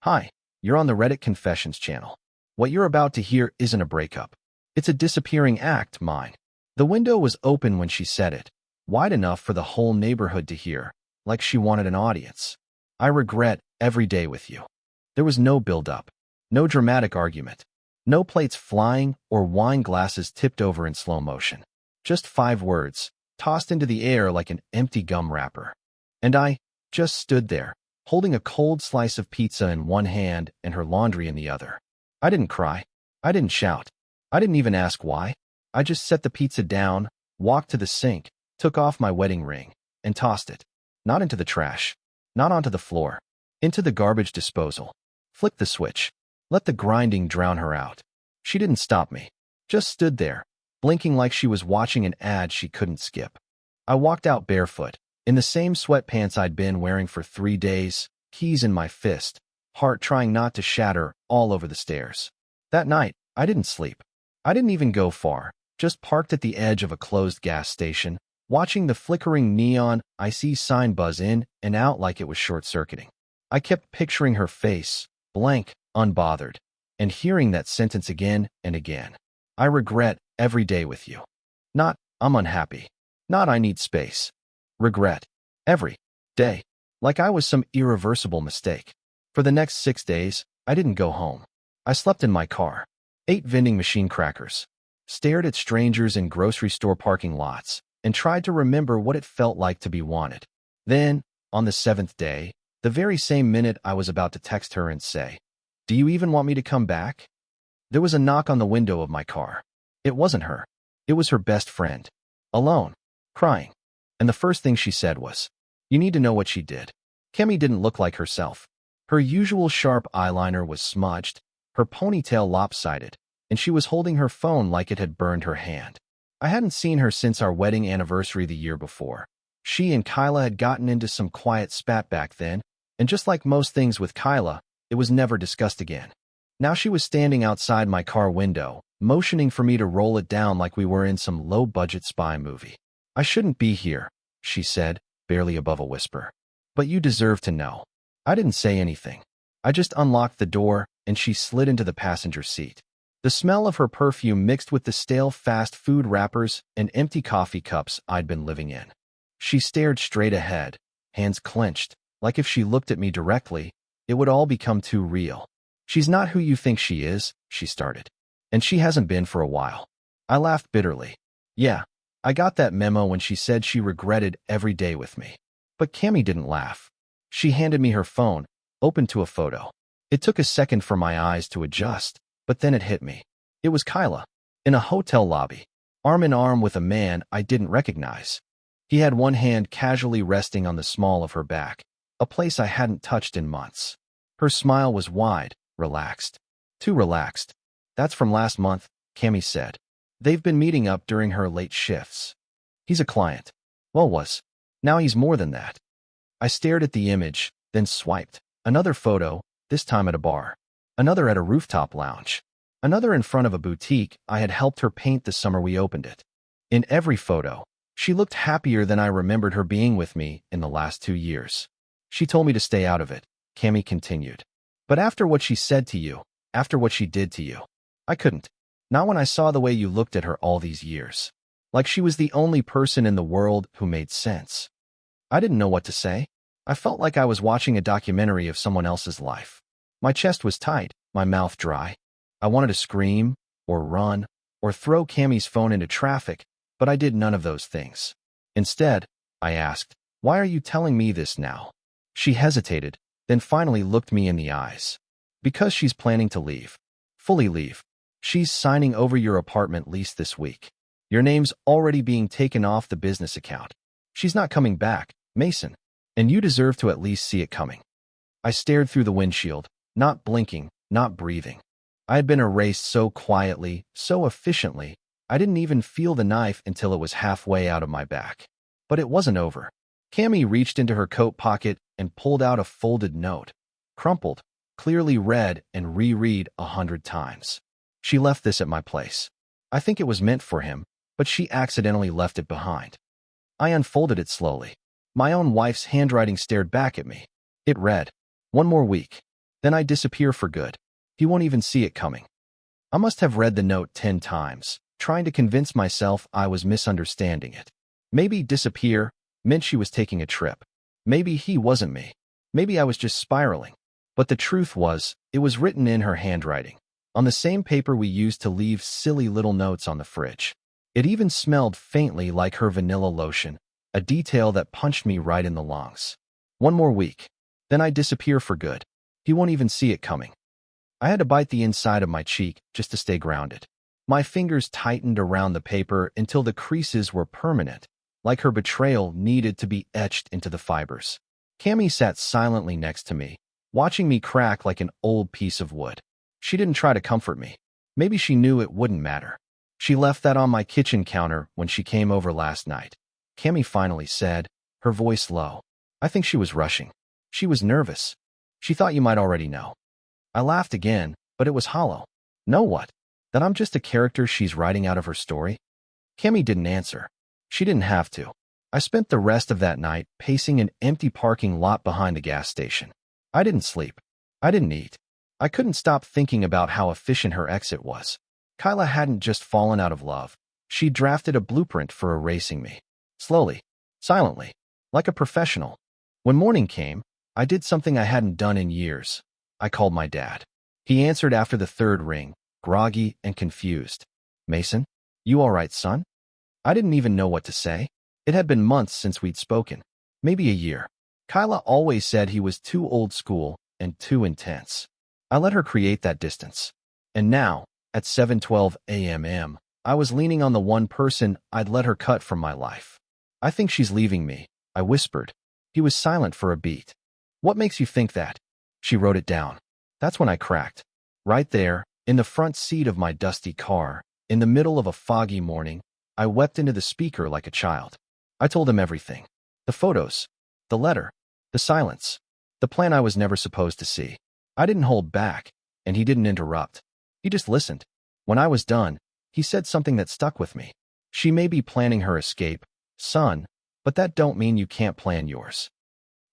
Hi, you're on the Reddit Confessions channel. What you're about to hear isn't a breakup. It's a disappearing act, mine. The window was open when she said it, wide enough for the whole neighborhood to hear, like she wanted an audience. I regret every day with you. There was no build-up, no dramatic argument, no plates flying or wine glasses tipped over in slow motion. Just 5 words, tossed into the air like an empty gum wrapper. And I just stood there, holding a cold slice of pizza in one hand and her laundry in the other. I didn't cry. I didn't shout. I didn't even ask why. I just set the pizza down, walked to the sink, took off my wedding ring, and tossed it. Not into the trash. Not onto the floor. Into the garbage disposal. Flicked the switch. Let the grinding drown her out. She didn't stop me. Just stood there, blinking like she was watching an ad she couldn't skip. I walked out barefoot, in the same sweatpants I'd been wearing for 3 days, keys in my fist, heart trying not to shatter all over the stairs. That night, I didn't sleep. I didn't even go far, just parked at the edge of a closed gas station, watching the flickering neon IC sign buzz in and out like it was short-circuiting. I kept picturing her face, blank, unbothered, and hearing that sentence again and again. I regret every day with you. Not, I'm unhappy. Not, I need space. Regret. Every day. Like I was some irreversible mistake. For the next 6 days, I didn't go home. I slept in my car, ate vending machine crackers, stared at strangers in grocery store parking lots, and tried to remember what it felt like to be wanted. Then, on the 7th day, the very same minute I was about to text her and say, "Do you even want me to come back?" there was a knock on the window of my car. It wasn't her. It was her best friend. Alone. Crying. And the first thing she said was, "You need to know what she did." Kemi didn't look like herself. Her usual sharp eyeliner was smudged, her ponytail lopsided, and she was holding her phone like it had burned her hand. I hadn't seen her since our wedding anniversary the year before. She and Kyla had gotten into some quiet spat back then, and just like most things with Kyla, it was never discussed again. Now she was standing outside my car window, motioning for me to roll it down like we were in some low-budget spy movie. "I shouldn't be here," she said, barely above a whisper. "But you deserve to know." I didn't say anything. I just unlocked the door, and she slid into the passenger seat. The smell of her perfume mixed with the stale fast food wrappers and empty coffee cups I'd been living in. She stared straight ahead, hands clenched, like if she looked at me directly, it would all become too real. "She's not who you think she is," she started. "And she hasn't been for a while." I laughed bitterly. Yeah, I got that memo when she said she regretted every day with me. But Kemi didn't laugh. She handed me her phone, opened to a photo. It took a second for my eyes to adjust, but then it hit me. It was Kyla, in a hotel lobby, arm in arm with a man I didn't recognize. He had one hand casually resting on the small of her back, a place I hadn't touched in months. Her smile was wide, relaxed. Too relaxed. "That's from last month," Kemi said. "They've been meeting up during her late shifts. He's a client." Well, was. Now he's more than that. I stared at the image, then swiped. Another photo, this time at a bar. Another at a rooftop lounge. Another in front of a boutique I had helped her paint the summer we opened it. In every photo, she looked happier than I remembered her being with me in the last 2 years. "She told me to stay out of it," Kemi continued. "But after what she said to you, after what she did to you, I couldn't. Not when I saw the way you looked at her all these years. Like she was the only person in the world who made sense." I didn't know what to say. I felt like I was watching a documentary of someone else's life. My chest was tight, my mouth dry. I wanted to scream, or run, or throw Kemi's phone into traffic, but I did none of those things. Instead, I asked, "Why are you telling me this now?" She hesitated, then finally looked me in the eyes. "Because she's planning to leave. Fully leave. She's signing over your apartment lease this week. Your name's already being taken off the business account. She's not coming back, Mason, and you deserve to at least see it coming." I stared through the windshield, not blinking, not breathing. I had been erased so quietly, so efficiently, I didn't even feel the knife until it was halfway out of my back. But it wasn't over. Kemi reached into her coat pocket and pulled out a folded note. Crumpled, clearly read and reread 100 times. "She left this at my place. I think it was meant for him, but she accidentally left it behind." I unfolded it slowly. My own wife's handwriting stared back at me. It read, "One more week. Then I disappear for good. He won't even see it coming. I must have read the note 10 times, trying to convince myself I was misunderstanding it. Maybe disappear meant she was taking a trip. Maybe he wasn't me. Maybe I was just spiraling. But the truth was, it was written in her handwriting, on the same paper we used to leave silly little notes on the fridge. It even smelled faintly like her vanilla lotion, a detail that punched me right in the lungs. One more week. Then I disappear for good. He won't even see it coming. I had to bite the inside of my cheek just to stay grounded. My fingers tightened around the paper until the creases were permanent, like her betrayal needed to be etched into the fibers. Cammy sat silently next to me, watching me crack like an old piece of wood. She didn't try to comfort me. Maybe she knew it wouldn't matter. She left that on my kitchen counter when she came over last night. Cammy finally said, her voice low. I think she was rushing. She was nervous. She thought you might already know. I laughed again, but it was hollow. Know what? That I'm just a character she's writing out of her story? Cammy didn't answer. She didn't have to. I spent the rest of that night pacing an empty parking lot behind the gas station. I didn't sleep. I didn't eat. I couldn't stop thinking about how efficient her exit was. Kyla hadn't just fallen out of love. She drafted a blueprint for erasing me. Slowly. Silently. Like a professional. When morning came, I did something I hadn't done in years. I called my dad. He answered after the third ring, groggy and confused. Mason? You all right, son? I didn't even know what to say. It had been months since we'd spoken. Maybe a year. Kyla always said he was too old school and too intense. I let her create that distance. And now, at 7:12 a.m., I was leaning on the one person I'd let her cut from my life. I think she's leaving me, I whispered. He was silent for a beat. What makes you think that? She wrote it down. That's when I cracked. Right there, in the front seat of my dusty car, in the middle of a foggy morning, I wept into the speaker like a child. I told him everything. The photos, the letter, the silence, the plan I was never supposed to see. I didn't hold back, and he didn't interrupt. He just listened. When I was done, he said something that stuck with me. She may be planning her escape, son, but that don't mean you can't plan yours.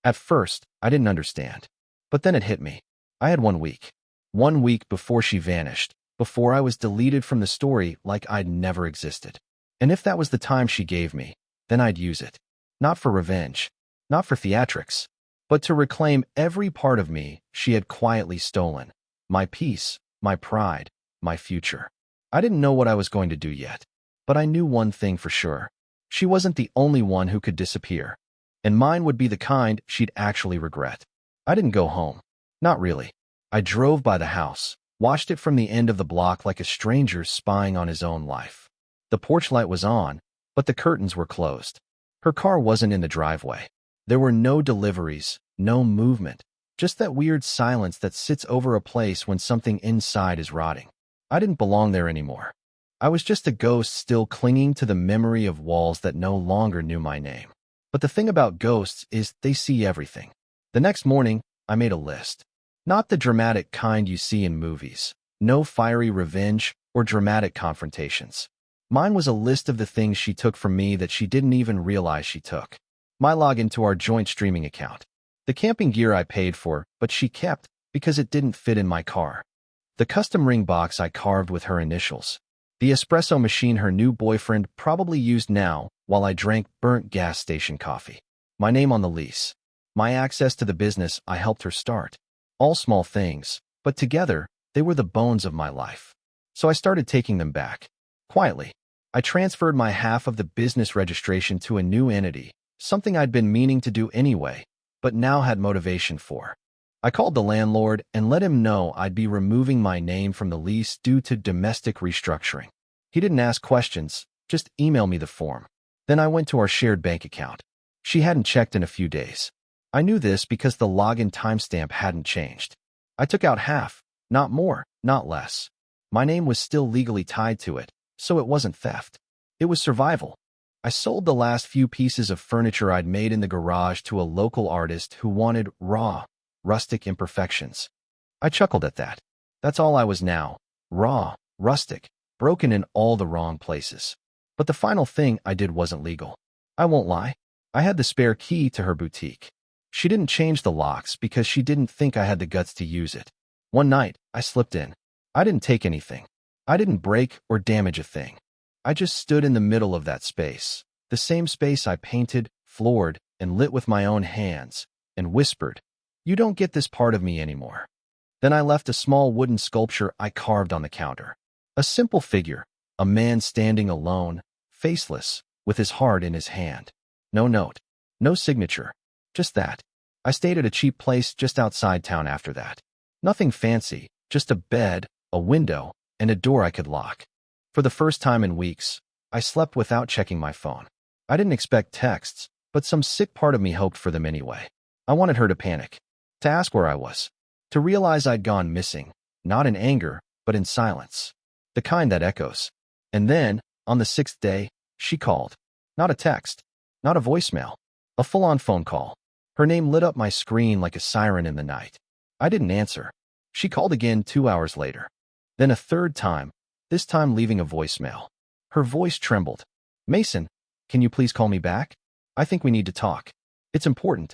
At first, I didn't understand. But then it hit me. I had 1 week. 1 week before she vanished, before I was deleted from the story like I'd never existed. And if that was the time she gave me, then I'd use it. Not for revenge, not for theatrics, but to reclaim every part of me she had quietly stolen. My peace, my pride, my future. I didn't know what I was going to do yet, but I knew one thing for sure. She wasn't the only one who could disappear, and mine would be the kind she'd actually regret. I didn't go home. Not really. I drove by the house, watched it from the end of the block like a stranger spying on his own life. The porch light was on, but the curtains were closed. Her car wasn't in the driveway. There were no deliveries, no movement, just that weird silence that sits over a place when something inside is rotting. I didn't belong there anymore. I was just a ghost still clinging to the memory of walls that no longer knew my name. But the thing about ghosts is they see everything. The next morning, I made a list. Not the dramatic kind you see in movies. No fiery revenge or dramatic confrontations. Mine was a list of the things she took from me that she didn't even realize she took. My login to our joint streaming account. The camping gear I paid for, but she kept because it didn't fit in my car. The custom ring box I carved with her initials. The espresso machine her new boyfriend probably used now while I drank burnt gas station coffee. My name on the lease. My access to the business I helped her start. All small things, but together, they were the bones of my life. So I started taking them back. Quietly, I transferred my half of the business registration to a new entity, something I'd been meaning to do anyway, but now had motivation for. I called the landlord and let him know I'd be removing my name from the lease due to domestic restructuring. He didn't ask questions, just email me the form. Then I went to our shared bank account. She hadn't checked in a few days. I knew this because the login timestamp hadn't changed. I took out half, not more, not less. My name was still legally tied to it, so it wasn't theft. It was survival. I sold the last few pieces of furniture I'd made in the garage to a local artist who wanted raw, rustic imperfections. I chuckled at that. That's all I was now. Raw, rustic, broken in all the wrong places. But the final thing I did wasn't legal. I won't lie. I had the spare key to her boutique. She didn't change the locks because she didn't think I had the guts to use it. One night, I slipped in. I didn't take anything. I didn't break or damage a thing. I just stood in the middle of that space, the same space I painted, floored, and lit with my own hands, and whispered, "You don't get this part of me anymore." Then I left a small wooden sculpture I carved on the counter. A simple figure, a man standing alone, faceless, with his heart in his hand. No note, no signature, just that. I stayed at a cheap place just outside town after that. Nothing fancy, just a bed, a window, and a door I could lock. For the first time in weeks, I slept without checking my phone. I didn't expect texts, but some sick part of me hoped for them anyway. I wanted her to panic, to ask where I was, to realize I'd gone missing, not in anger, but in silence, the kind that echoes. And then, on the 6th day, she called. Not a text, not a voicemail, a full-on phone call. Her name lit up my screen like a siren in the night. I didn't answer. She called again 2 hours later. Then a third time, this time leaving a voicemail. Her voice trembled. "Mason, can you please call me back? I think we need to talk. It's important."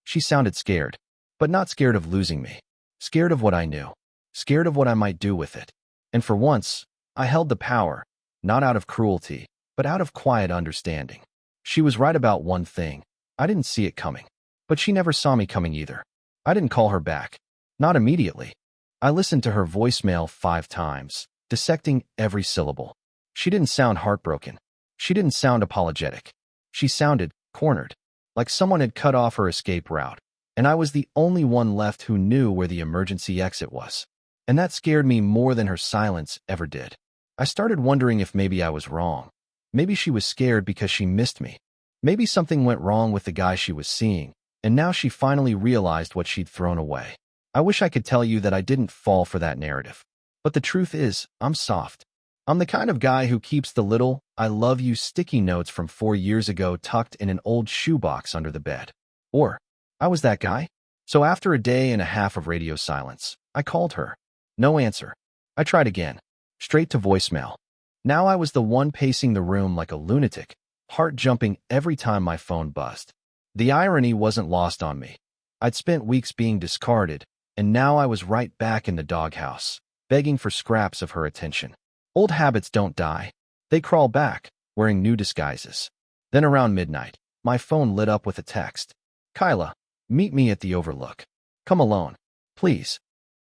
She sounded scared, but not scared of losing me. Scared of what I knew. Scared of what I might do with it. And for once, I held the power, not out of cruelty, but out of quiet understanding. She was right about one thing. I didn't see it coming. But she never saw me coming either. I didn't call her back. Not immediately. I listened to her voicemail 5 times, dissecting every syllable. She didn't sound heartbroken. She didn't sound apologetic. She sounded cornered, like someone had cut off her escape route, and I was the only one left who knew where the emergency exit was. And that scared me more than her silence ever did. I started wondering if maybe I was wrong. Maybe she was scared because she missed me. Maybe something went wrong with the guy she was seeing, and now she finally realized what she'd thrown away. I wish I could tell you that I didn't fall for that narrative. But the truth is, I'm soft. I'm the kind of guy who keeps the little "I love you" sticky notes from 4 years ago tucked in an old shoebox under the bed. Or, I was that guy. So after a day and a half of radio silence, I called her. No answer. I tried again. Straight to voicemail. Now I was the one pacing the room like a lunatic, heart jumping every time my phone buzzed. The irony wasn't lost on me. I'd spent weeks being discarded, and now I was right back in the doghouse, begging for scraps of her attention. Old habits don't die. They crawl back, wearing new disguises. Then around midnight, my phone lit up with a text. "Kyla, meet me at the Overlook. Come alone, please."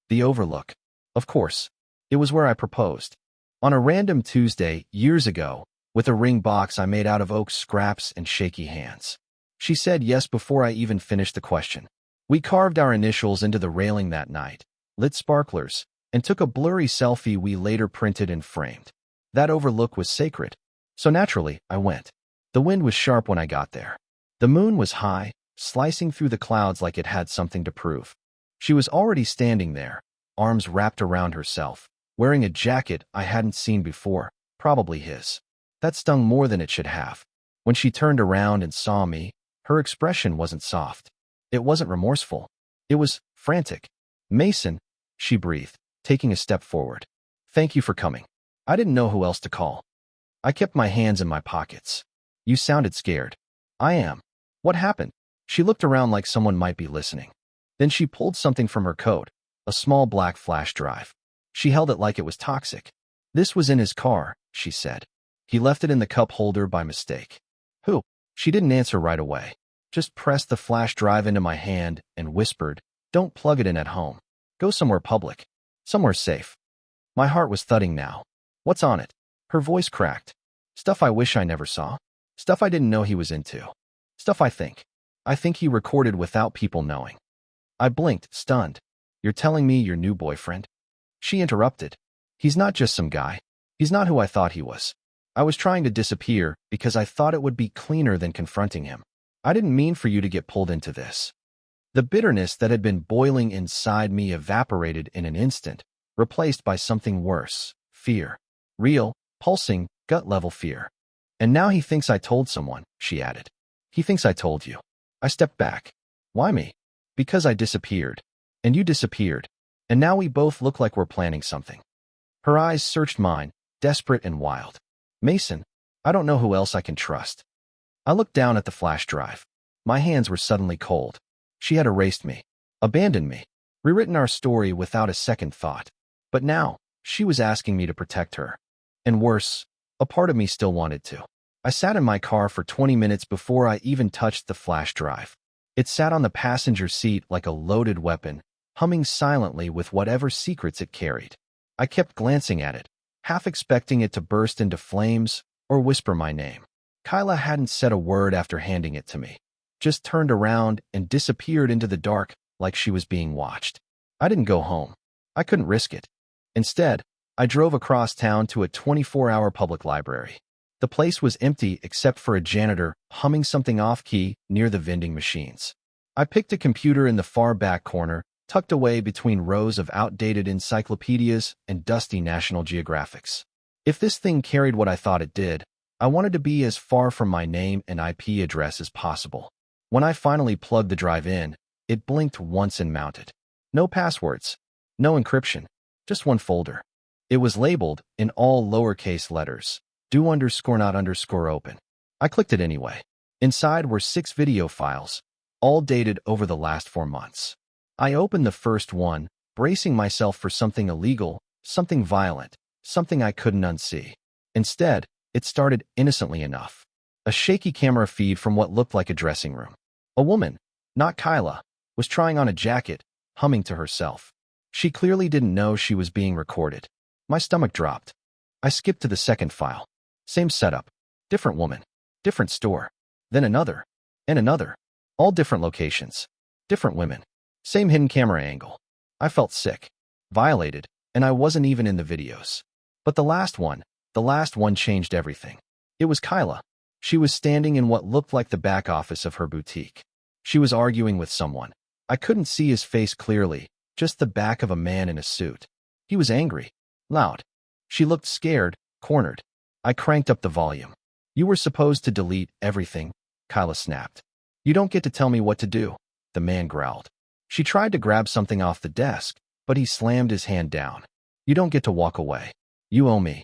The Overlook. Of course. It was where I proposed. On a random Tuesday, years ago, with a ring box I made out of oak scraps and shaky hands. She said yes before I even finished the question. We carved our initials into the railing that night, lit sparklers, and took a blurry selfie we later printed and framed. That Overlook was sacred. So naturally, I went. The wind was sharp when I got there. The moon was high, slicing through the clouds like it had something to prove. She was already standing there, arms wrapped around herself, wearing a jacket I hadn't seen before, probably his. That stung more than it should have. When she turned around and saw me, her expression wasn't soft. It wasn't remorseful. It was frantic. "Mason," she breathed, taking a step forward. "Thank you for coming. I didn't know who else to call." I kept my hands in my pockets. "You sounded scared." "I am." "What happened?" She looked around like someone might be listening. Then she pulled something from her coat, a small black flash drive. She held it like it was toxic. "This was in his car," she said. "He left it in the cup holder by mistake." "Who?" She didn't answer right away. Just pressed the flash drive into my hand and whispered, "Don't plug it in at home. Go somewhere public. Somewhere safe." My heart was thudding now. "What's on it?" Her voice cracked. "Stuff I wish I never saw. Stuff I didn't know he was into. Stuff I think he recorded without people knowing." I blinked, stunned. "You're telling me your new boyfriend?" She interrupted. "He's not just some guy. He's not who I thought he was." I was trying to disappear because I thought it would be cleaner than confronting him. "I didn't mean for you to get pulled into this." The bitterness that had been boiling inside me evaporated in an instant, replaced by something worse, fear. Real, pulsing, gut-level fear. "And now he thinks I told someone," she added. "He thinks I told you." I stepped back. "Why me?" "Because I disappeared. And you disappeared. And now we both look like we're planning something." Her eyes searched mine, desperate and wild. "Mason, I don't know who else I can trust." I looked down at the flash drive. My hands were suddenly cold. She had erased me, abandoned me, rewritten our story without a second thought. But now, she was asking me to protect her. And worse, a part of me still wanted to. I sat in my car for 20 minutes before I even touched the flash drive. It sat on the passenger seat like a loaded weapon, humming silently with whatever secrets it carried. I kept glancing at it, half expecting it to burst into flames or whisper my name. Kyla hadn't said a word after handing it to me, just turned around and disappeared into the dark like she was being watched. I didn't go home. I couldn't risk it. Instead, I drove across town to a 24-hour public library. The place was empty except for a janitor humming something off-key near the vending machines. I picked a computer in the far back corner, tucked away between rows of outdated encyclopedias and dusty National Geographics. If this thing carried what I thought it did, I wanted to be as far from my name and IP address as possible. When I finally plugged the drive in, it blinked once and mounted. No passwords, no encryption, just one folder. It was labeled, in all lowercase letters, do_not_open. I clicked it anyway. Inside were 6 video files, all dated over the last 4 months. I opened the first one, bracing myself for something illegal, something violent, something I couldn't unsee. Instead, it started innocently enough. A shaky camera feed from what looked like a dressing room. A woman, not Kyla, was trying on a jacket, humming to herself. She clearly didn't know she was being recorded. My stomach dropped. I skipped to the second file. Same setup. Different woman. Different store. Then another. And another. All different locations. Different women. Same hidden camera angle. I felt sick. Violated. And I wasn't even in the videos. But the last one changed everything. It was Kyla. She was standing in what looked like the back office of her boutique. She was arguing with someone. I couldn't see his face clearly, just the back of a man in a suit. He was angry. Loud. She looked scared, cornered. I cranked up the volume. You were supposed to delete everything, Kyla snapped. You don't get to tell me what to do, the man growled. She tried to grab something off the desk, but he slammed his hand down. You don't get to walk away. You owe me.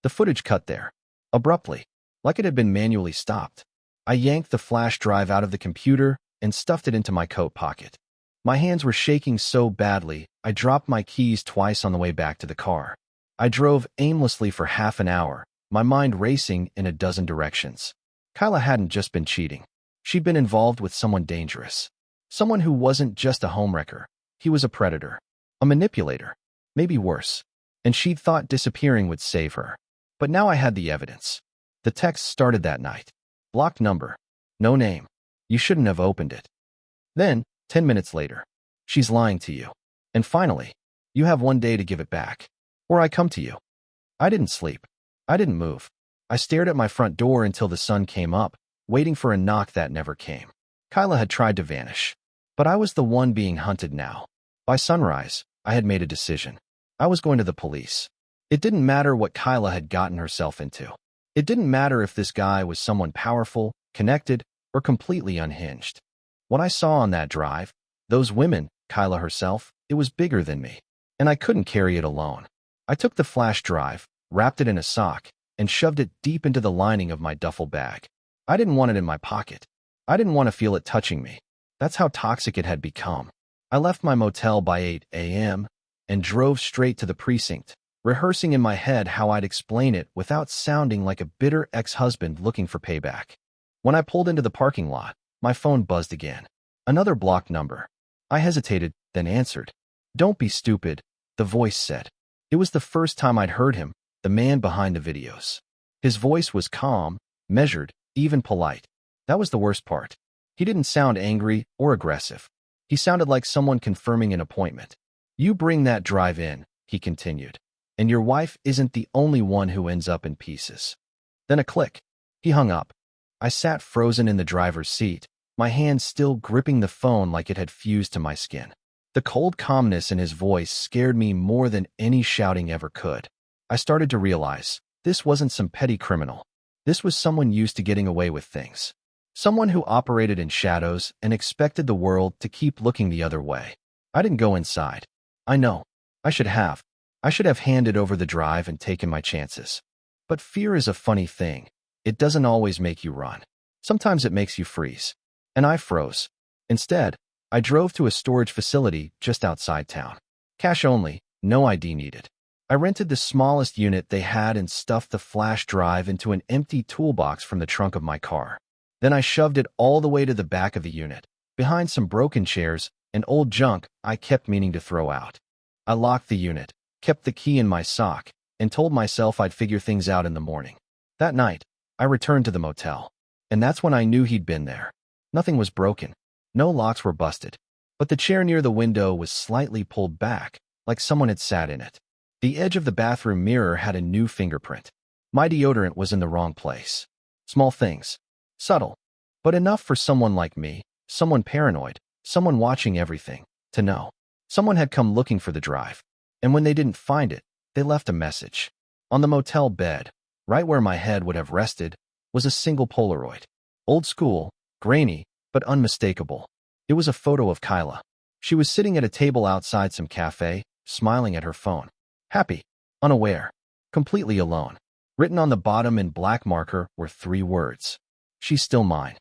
The footage cut there. Abruptly, like it had been manually stopped. I yanked the flash drive out of the computer and stuffed it into my coat pocket. My hands were shaking so badly, I dropped my keys twice on the way back to the car. I drove aimlessly for half an hour, my mind racing in a dozen directions. Kyla hadn't just been cheating. She'd been involved with someone dangerous. Someone who wasn't just a homewrecker. He was a predator. A manipulator. Maybe worse. And she'd thought disappearing would save her. But now I had the evidence. The text started that night. Blocked number. No name. You shouldn't have opened it. Then, 10 minutes later, she's lying to you. And finally, you have 1 day to give it back. Or I come to you. I didn't sleep. I didn't move. I stared at my front door until the sun came up, waiting for a knock that never came. Kyla had tried to vanish. But I was the one being hunted now. By sunrise, I had made a decision. I was going to the police. It didn't matter what Kyla had gotten herself into. It didn't matter if this guy was someone powerful, connected, or completely unhinged. What I saw on that drive, those women, Kyla herself, it was bigger than me. And I couldn't carry it alone. I took the flash drive, wrapped it in a sock, and shoved it deep into the lining of my duffel bag. I didn't want it in my pocket. I didn't want to feel it touching me. That's how toxic it had become. I left my motel by 8 a.m. and drove straight to the precinct, rehearsing in my head how I'd explain it without sounding like a bitter ex-husband looking for payback. When I pulled into the parking lot, my phone buzzed again. Another blocked number. I hesitated, then answered. Don't be stupid, the voice said. It was the first time I'd heard him, the man behind the videos. His voice was calm, measured, even polite. That was the worst part. He didn't sound angry or aggressive. He sounded like someone confirming an appointment. You bring that drive in, he continued. And your wife isn't the only one who ends up in pieces. Then a click. He hung up. I sat frozen in the driver's seat, my hand still gripping the phone like it had fused to my skin. The cold calmness in his voice scared me more than any shouting ever could. I started to realize this wasn't some petty criminal. This was someone used to getting away with things. Someone who operated in shadows and expected the world to keep looking the other way. I didn't go inside. I know. I should have. I should have handed over the drive and taken my chances. But fear is a funny thing. It doesn't always make you run. Sometimes it makes you freeze. And I froze. Instead, I drove to a storage facility just outside town. Cash only, no ID needed. I rented the smallest unit they had and stuffed the flash drive into an empty toolbox from the trunk of my car. Then I shoved it all the way to the back of the unit, behind some broken chairs and old junk I kept meaning to throw out. I locked the unit, kept the key in my sock, and told myself I'd figure things out in the morning. That night, I returned to the motel, and that's when I knew he'd been there. Nothing was broken. No locks were busted, but the chair near the window was slightly pulled back, like someone had sat in it. The edge of the bathroom mirror had a new fingerprint. My deodorant was in the wrong place. Small things. Subtle. But enough for someone like me, someone paranoid, someone watching everything, to know. Someone had come looking for the drive, and when they didn't find it, they left a message. On the motel bed, right where my head would have rested, was a single Polaroid. Old school, grainy, but unmistakable. It was a photo of Kyla. She was sitting at a table outside some cafe, smiling at her phone. Happy, unaware, completely alone. Written on the bottom in black marker were 3 words. She's still mine.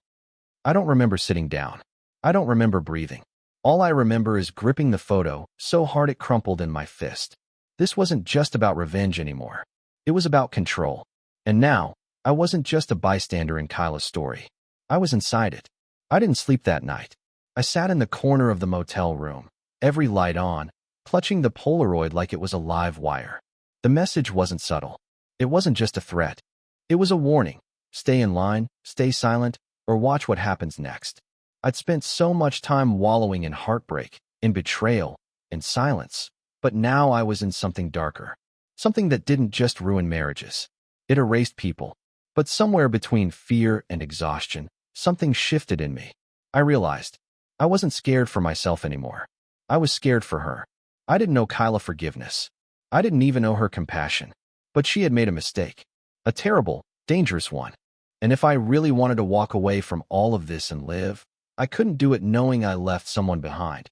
I don't remember sitting down. I don't remember breathing. All I remember is gripping the photo so hard it crumpled in my fist. This wasn't just about revenge anymore. It was about control. And now, I wasn't just a bystander in Kyla's story. I was inside it. I didn't sleep that night. I sat in the corner of the motel room, every light on, clutching the Polaroid like it was a live wire. The message wasn't subtle. It wasn't just a threat. It was a warning. Stay in line, stay silent, or watch what happens next. I'd spent so much time wallowing in heartbreak, in betrayal, in silence, but now I was in something darker. Something that didn't just ruin marriages. It erased people. But somewhere between fear and exhaustion, something shifted in me. I realized I wasn't scared for myself anymore. I was scared for her. I didn't know Kyla forgiveness. I didn't even owe her compassion. But she had made a mistake. A terrible, dangerous one. And if I really wanted to walk away from all of this and live, I couldn't do it knowing I left someone behind.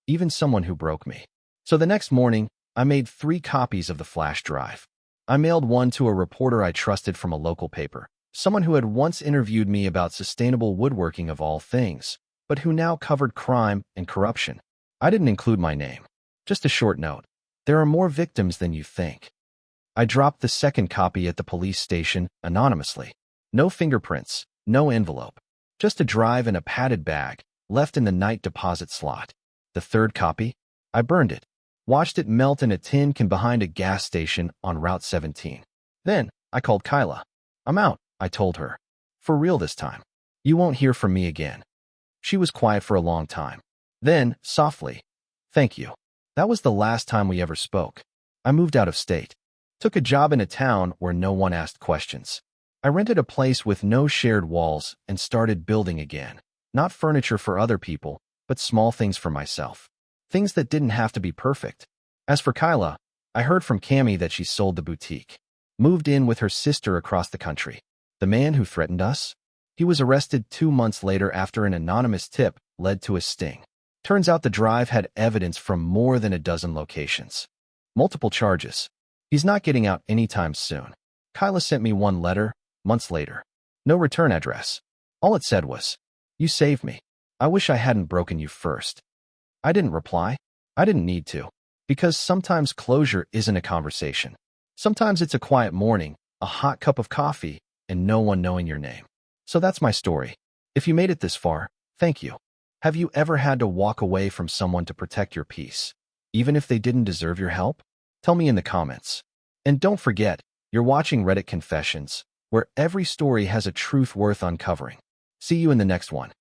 Even someone who broke me. So the next morning, I made 3 copies of the flash drive. I mailed one to a reporter I trusted from a local paper. Someone who had once interviewed me about sustainable woodworking of all things, but who now covered crime and corruption. I didn't include my name. Just a short note. There are more victims than you think. I dropped the second copy at the police station anonymously. No fingerprints, no envelope. Just a drive in a padded bag, left in the night deposit slot. The third copy? I burned it. Watched it melt in a tin can behind a gas station on Route 17. Then, I called Kyla. I'm out, I told her. For real this time. You won't hear from me again. She was quiet for a long time. Then, softly, thank you. That was the last time we ever spoke. I moved out of state. Took a job in a town where no one asked questions. I rented a place with no shared walls and started building again. Not furniture for other people, but small things for myself. Things that didn't have to be perfect. As for Kyla, I heard from Cammie that she sold the boutique. Moved in with her sister across the country. The man who threatened us? He was arrested 2 months later after an anonymous tip led to a sting. Turns out the drive had evidence from more than a dozen locations. Multiple charges. He's not getting out anytime soon. Kyla sent me one letter, months later. No return address. All it said was, "You saved me. I wish I hadn't broken you first." I didn't reply. I didn't need to. Because sometimes closure isn't a conversation. Sometimes it's a quiet morning, a hot cup of coffee, and no one knowing your name. So that's my story. If you made it this far, thank you. Have you ever had to walk away from someone to protect your peace, even if they didn't deserve your help? Tell me in the comments. And don't forget, you're watching Reddit Confessions, where every story has a truth worth uncovering. See you in the next one.